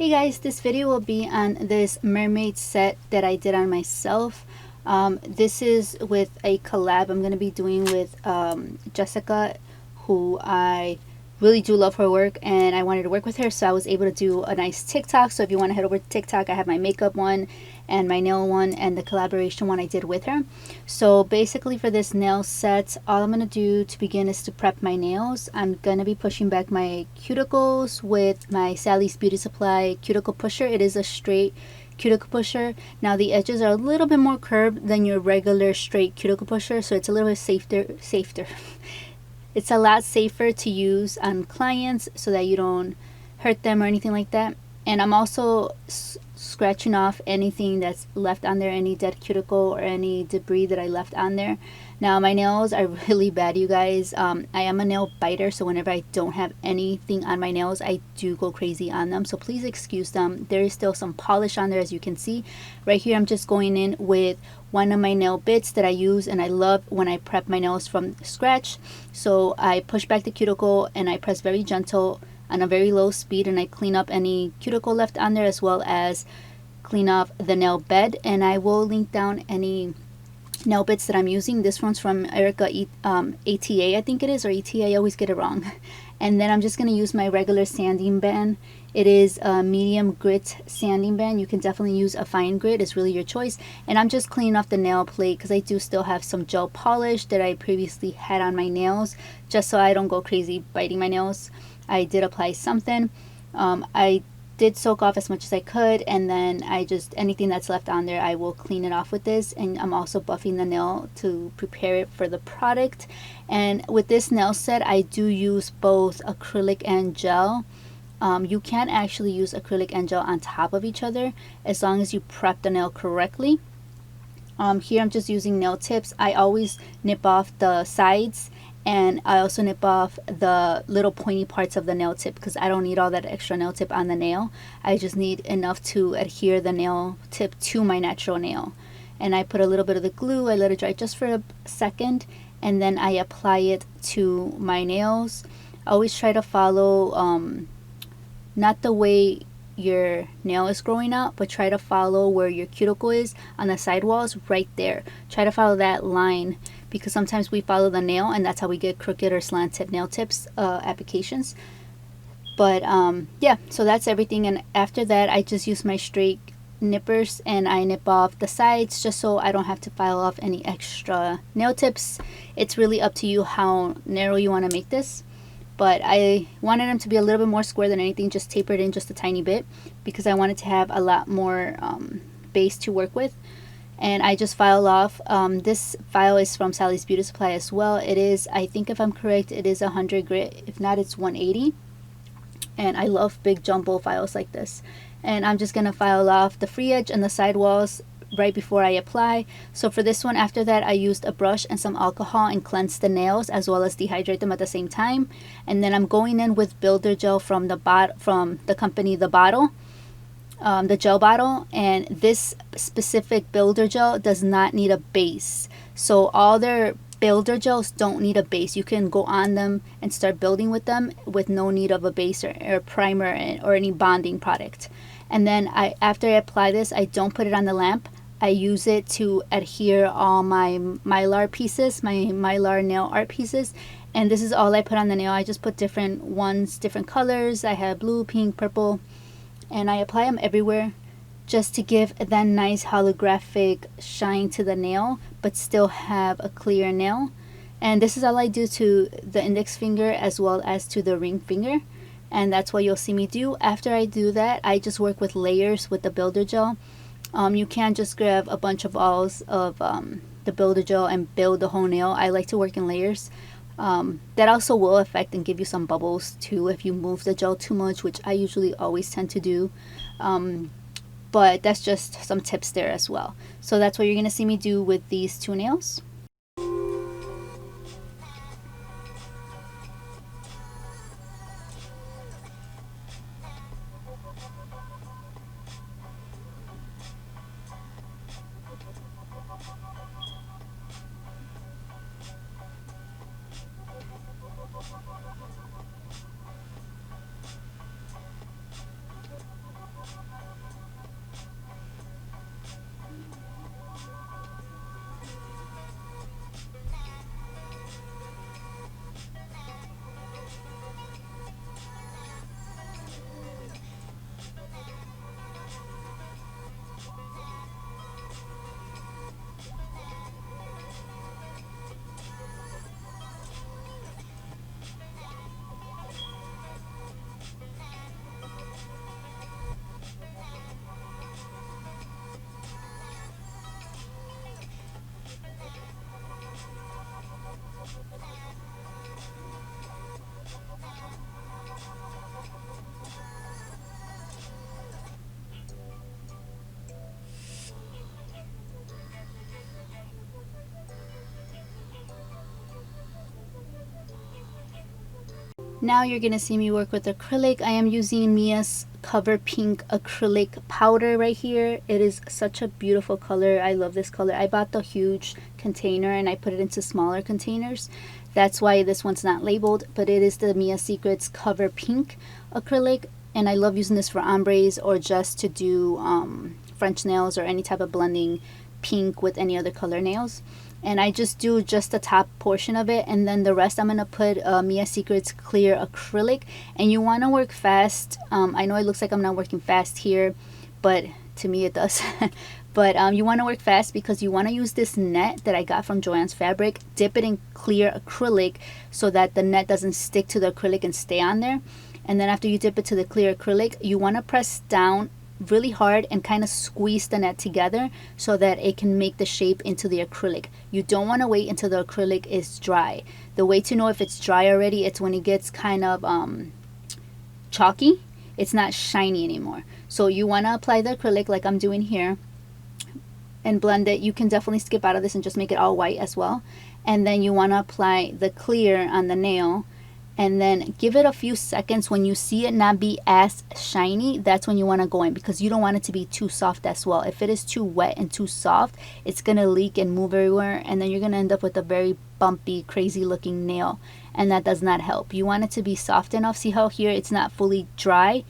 Hey guys, this video will be on this mermaid set that I did on myself. This is with a collab I'm going to be doing with Jessica, who I really do love her work, and I wanted to work with her, so I was able to do a nice TikTok. So if you want to head over to TikTok, I have my makeup one and my nail one and the collaboration one I did with her. So basically for this nail set, all I'm going to do to begin is to prep my nails. I'm going to be pushing back my cuticles with my Sally's Beauty Supply cuticle pusher. It is a straight cuticle pusher. Now the edges are a little bit more curved than your regular straight cuticle pusher, so it's a little bit safer. It's a lot safer to use on clients so that you don't hurt them or anything like that. And I'm also scratching off anything that's left on there, any dead cuticle or any debris that I left on there. Now my nails are really bad, you guys. I am a nail biter, so whenever I don't have anything on my nails, I do go crazy on them, so please excuse them. There is still some polish on there, as you can see. Right here I'm just going in with one of my nail bits that I use and I love when I prep my nails from scratch. So I push back the cuticle and I press very gentle on a very low speed, and I clean up any cuticle left on there, as well as clean off the nail bed. And I will link down any nail bits that I'm using. This one's from Erica ATA, I think it is, or ETA, I always get it wrong. And then I'm just going to use my regular sanding band. It is a medium grit sanding band. You can definitely use a fine grit, it's really your choice. And I'm just cleaning off the nail plate because I do still have some gel polish that I previously had on my nails, just so I don't go crazy biting my nails. I did apply something. I did soak off as much as I could, and then I just, anything that's left on there, I will clean it off with this. And I'm also buffing the nail to prepare it for the product. And with this nail set, I do use both acrylic and gel. You can actually use acrylic and gel on top of each other as long as you prep the nail correctly. Here I'm just using nail tips. I always nip off the sides, and I also nip off the little pointy parts of the nail tip because I don't need all that extra nail tip on the nail. I just need enough to adhere the nail tip to my natural nail. And I put a little bit of the glue, I let it dry just for a second, and then I apply it to my nails. I always try to follow not the way your nail is growing out, but try to follow where your cuticle is on the sidewalls, right there. Try to follow that line, because sometimes we follow the nail and that's how we get crooked or slant tip nail tips applications. But yeah, so that's everything. And after that, I just use my straight nippers and I nip off the sides just so I don't have to file off any extra nail tips. It's really up to you how narrow you want to make this, but I wanted them to be a little bit more square than anything, just tapered in just a tiny bit because I wanted to have a lot more base to work with. And I just file off. This file is from Sally's Beauty Supply as well. It is, I think if I'm correct, it is 100 grit. If not, it's 180. And I love big jumbo files like this. And I'm just gonna file off the free edge and the sidewalls right before I apply. So for this one, after that, I used a brush and some alcohol and cleansed the nails as well as dehydrate them at the same time. And then I'm going in with builder gel from the company The Bottle, the gel bottle. And this specific builder gel does not need a base. So all their builder gels don't need a base. You can go on them and start building with them with no need of a base or primer or any bonding product. And then after I apply this, I don't put it on the lamp. I use it to adhere all my Milar pieces, my Milar nail art pieces. And this is all I put on the nail. I just put different ones, different colors. I have blue, pink, purple, and I apply them everywhere just to give that nice holographic shine to the nail, but still have a clear nail. And this is all I do to the index finger as well as to the ring finger. And that's what you'll see me do. After I do that, I just work with layers with the builder gel. You can just grab a bunch of balls of the builder gel and build the whole nail. I like to work in layers. That also will affect and give you some bubbles too if you move the gel too much, which I usually always tend to do. But that's just some tips there as well. So that's what you're going to see me do with these two nails. Now you're going to see me work with acrylic. I am using Mia's Cover Pink acrylic powder right here. It is such a beautiful color. I love this color. I bought the huge container and I put it into smaller containers. That's why this one's not labeled, but it is the Mia Secrets Cover Pink acrylic, and I love using this for ombres or just to do French nails or any type of blending pink with any other color nails. And I just do just the top portion of it, and then the rest I'm gonna put Mia Secrets clear acrylic. And you want to work fast. I know it looks like I'm not working fast here, but to me it does. But you want to work fast because you want to use this net that I got from Joann's Fabric, dip it in clear acrylic so that the net doesn't stick to the acrylic and stay on there. And then after you dip it to the clear acrylic, you want to press down really hard and kind of squeeze the net together so that it can make the shape into the acrylic. You don't want to wait until the acrylic is dry. The way to know if it's dry already, it's when it gets kind of chalky. It's not shiny anymore. So you want to apply the acrylic like I'm doing here and blend it. You can definitely skip out of this and just make it all white as well. And then you want to apply the clear on the nail, and then give it a few seconds. When you see it not be as shiny, that's when you want to go in, because you don't want it to be too soft as well. If it is too wet and too soft, it's gonna leak and move everywhere, and then you're gonna end up with a very bumpy, crazy looking nail, and that does not help. You want it to be soft enough. See how here it's not fully dry,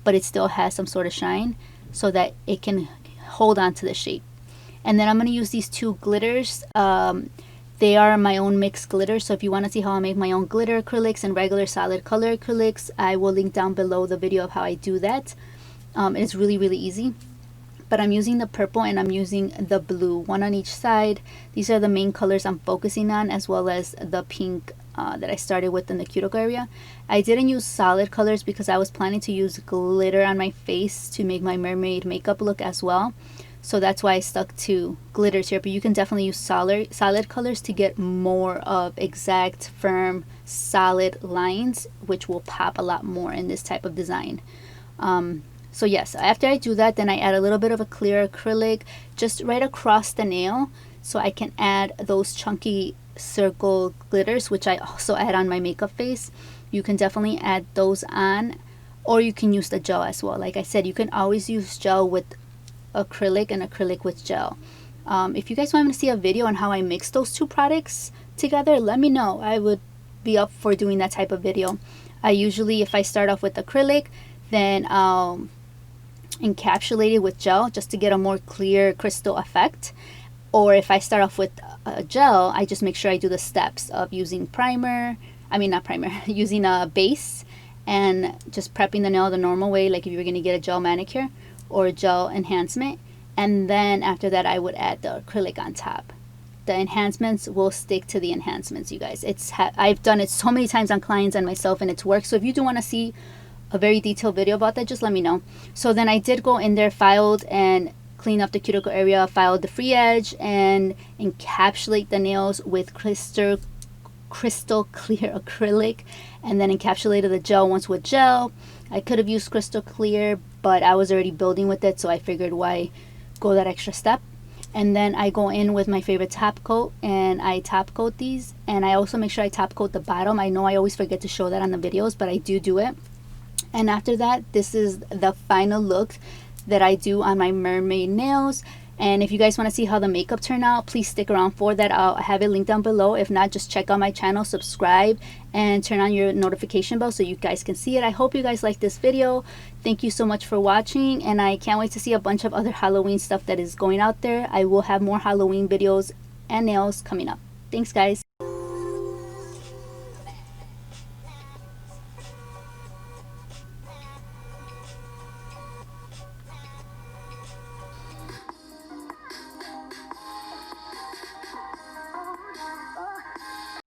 but it still has some sort of shine, so that it can hold on to the shape. And then I'm going to use these two glitters. They are my own mixed glitters. So if you want to see how I make my own glitter acrylics and regular solid color acrylics, I will link down below the video of how I do that. It's really, really easy. But I'm using the purple and I'm using the blue, one on each side. These are the main colors I'm focusing on, as well as the pink that I started with in the cuticle area. I didn't use solid colors because I was planning to use glitter on my face to make my mermaid makeup look as well. So that's why I stuck to glitters here, but you can definitely use solid colors to get more of exact, firm, solid lines, which will pop a lot more in this type of design. So yes, after I do that, then I add a little bit of a clear acrylic just right across the nail, so I can add those chunky circle glitters, which I also add on my makeup face. You can definitely add those on, or you can use the gel as well. Like I said, you can always use gel with acrylic and acrylic with gel. If you guys want me to see a video on how I mix those two products together, let me know. I would be up for doing that type of video. I usually, if I start off with acrylic, then I'll encapsulate it with gel just to get a more clear crystal effect. Or if I start off with a gel, I just make sure I do the steps of using using a base and just prepping the nail the normal way, like if you were going to get a gel manicure or gel enhancement, and then after that I would add the acrylic on top. The enhancements will stick to the enhancements, you guys. I've done it so many times on clients and myself, and it's worked. So if you do want to see a very detailed video about that, just let me know. So then I did go in there, filed and clean up the cuticle area, filed the free edge, and encapsulate the nails with crystal clear acrylic, and then encapsulated the gel once with gel. I could have used crystal clear, but I was already building with it, so I figured why go that extra step. And then I go in with my favorite top coat, and I top coat these, and I also make sure I top coat the bottom. I know I always forget to show that on the videos, but I do it. And after that, this is the final look that I do on my mermaid nails. And if you guys want to see how the makeup turned out, please stick around for that. I'll have it linked down below. If not, just check out my channel, subscribe, and turn on your notification bell so you guys can see it. I hope you guys like this video. Thank you so much for watching, and I can't wait to see a bunch of other Halloween stuff that is going out there. I will have more Halloween videos and nails coming up. Thanks, guys.